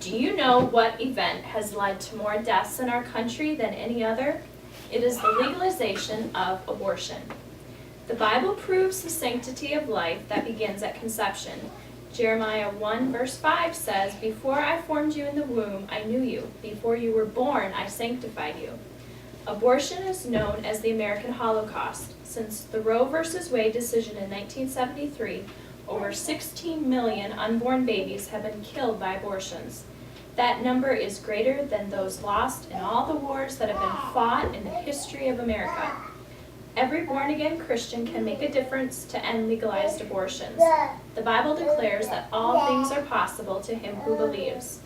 Do you know what event has led to more deaths in our country than any other? It is the legalization of abortion. The Bible proves the sanctity of life that begins at conception. Jeremiah 1 verse 5 says, "Before I formed you in the womb, I knew you. Before you were born, I sanctified you." Abortion is known as the American Holocaust. Since the Roe v. Wade decision in 1973, over 16 million unborn babies have been killed by abortions. That number is greater than those lost in all the wars that have been fought in the history of America. Every born-again Christian can make a difference to end legalized abortions. The Bible declares that all things are possible to him who believes.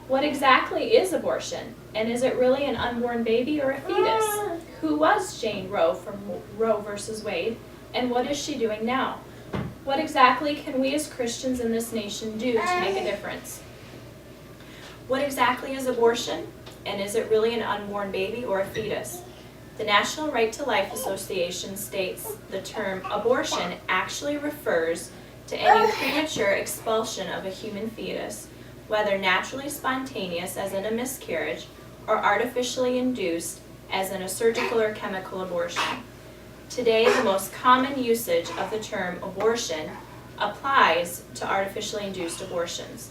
What exactly is abortion? And is it really an unborn baby or a fetus? Who was Jane Roe from Roe v. Wade? And what is she doing now? What exactly can we as Christians in this nation do to make a difference? What exactly is abortion? And is it really an unborn baby or a fetus? The National Right to Life Association states the term abortion actually refers to any premature expulsion of a human fetus, whether naturally spontaneous as in a miscarriage or artificially induced as in a surgical or chemical abortion. Today, the most common usage of the term abortion applies to artificially induced abortions.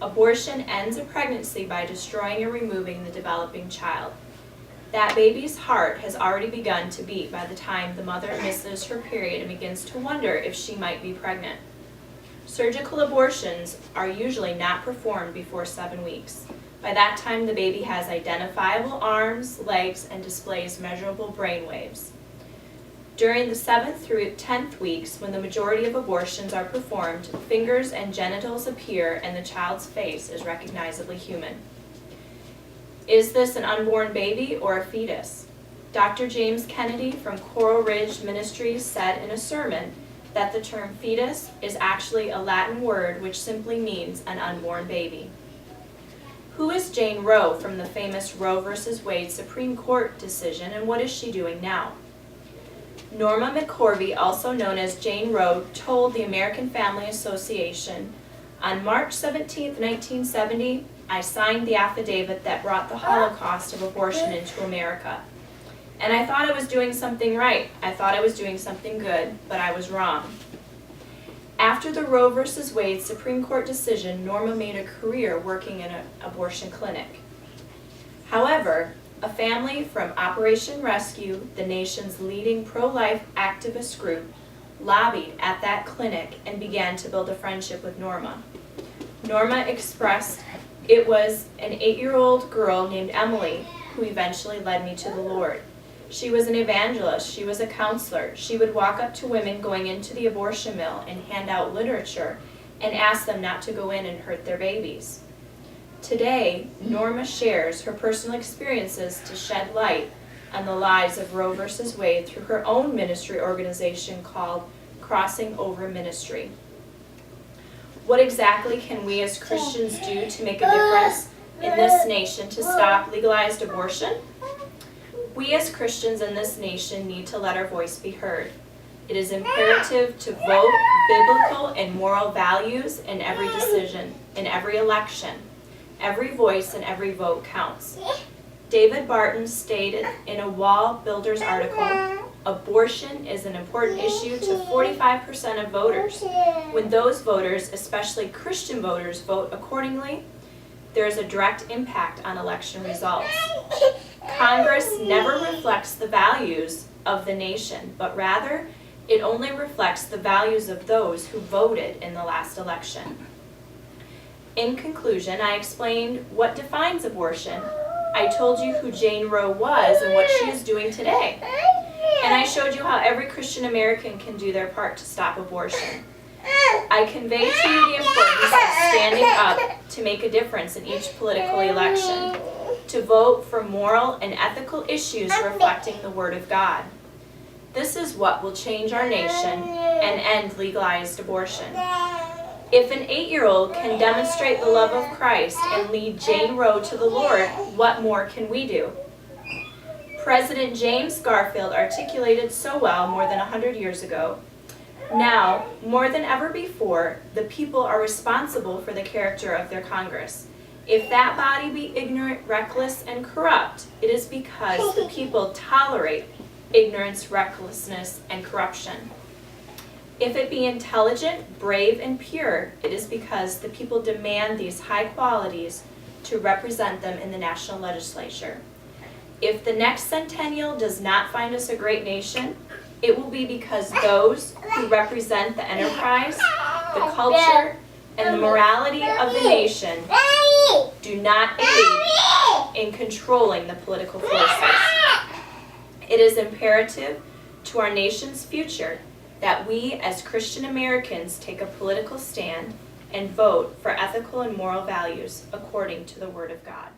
Abortion ends a pregnancy by destroying or removing the developing child. That baby's heart has already begun to beat by the time the mother misses her period and begins to wonder if she might be pregnant. Surgical abortions are usually not performed before 7 weeks. By that time, the baby has identifiable arms, legs, and displays measurable brain waves. During the 7th through 10th weeks, when the majority of abortions are performed, fingers and genitals appear and the child's face is recognizably human. Is this an unborn baby or a fetus? Dr. James Kennedy from Coral Ridge Ministries said in a sermon that the term fetus is actually a Latin word which simply means an unborn baby. Who is Jane Roe from the famous Roe v. Wade Supreme Court decision, and what is she doing now? Norma McCorvey, also known as Jane Roe, told the American Family Association, "On March 17, 1970, I signed the affidavit that brought the Holocaust of abortion into America. And I thought I was doing something right. I thought I was doing something good, but I was wrong." After the Roe v. Wade Supreme Court decision, Norma made a career working in an abortion clinic. However, a family from Operation Rescue, the nation's leading pro-life activist group, lobbied at that clinic and began to build a friendship with Norma. Norma expressed, "It was an 8-year-old girl named Emily who eventually led me to the Lord. She was an evangelist. She was a counselor. She would walk up to women going into the abortion mill and hand out literature and ask them not to go in and hurt their babies." Today, Norma shares her personal experiences to shed light on the lives of Roe v. Wade through her own ministry organization called Crossing Over Ministry. What exactly can we as Christians do to make a difference in this nation to stop legalized abortion? We as Christians in this nation need to let our voice be heard. It is imperative to vote biblical and moral values in every decision, in every election. Every voice and every vote counts. David Barton stated in a Wall Builders article, "Abortion is an important issue to 45% of voters. When those voters, especially Christian voters, vote accordingly, there is a direct impact on election results." Congress never reflects the values of the nation, but rather it only reflects the values of those who voted in the last election. In conclusion, I explained what defines abortion. I told you who Jane Roe was and what she is doing today. And I showed you how every Christian American can do their part to stop abortion. I conveyed to you the importance of standing up to make a difference in each political election, to vote for moral and ethical issues reflecting the Word of God. This is what will change our nation and end legalized abortion. If an 8-year-old can demonstrate the love of Christ and lead Jane Roe to the Lord, what more can we do? President James Garfield articulated so well more than 100 years ago, "Now, more than ever before, the people are responsible for the character of their Congress. If that body be ignorant, reckless, and corrupt, it is because the people tolerate ignorance, recklessness, and corruption. If it be intelligent, brave, and pure, it is because the people demand these high qualities to represent them in the national legislature. If the next centennial does not find us a great nation, it will be because those who represent the enterprise, the culture, and the morality of the nation do not aid in controlling the political forces. It is imperative to our nation's future that we as Christian Americans take a political stand and vote for ethical and moral values according to the Word of God.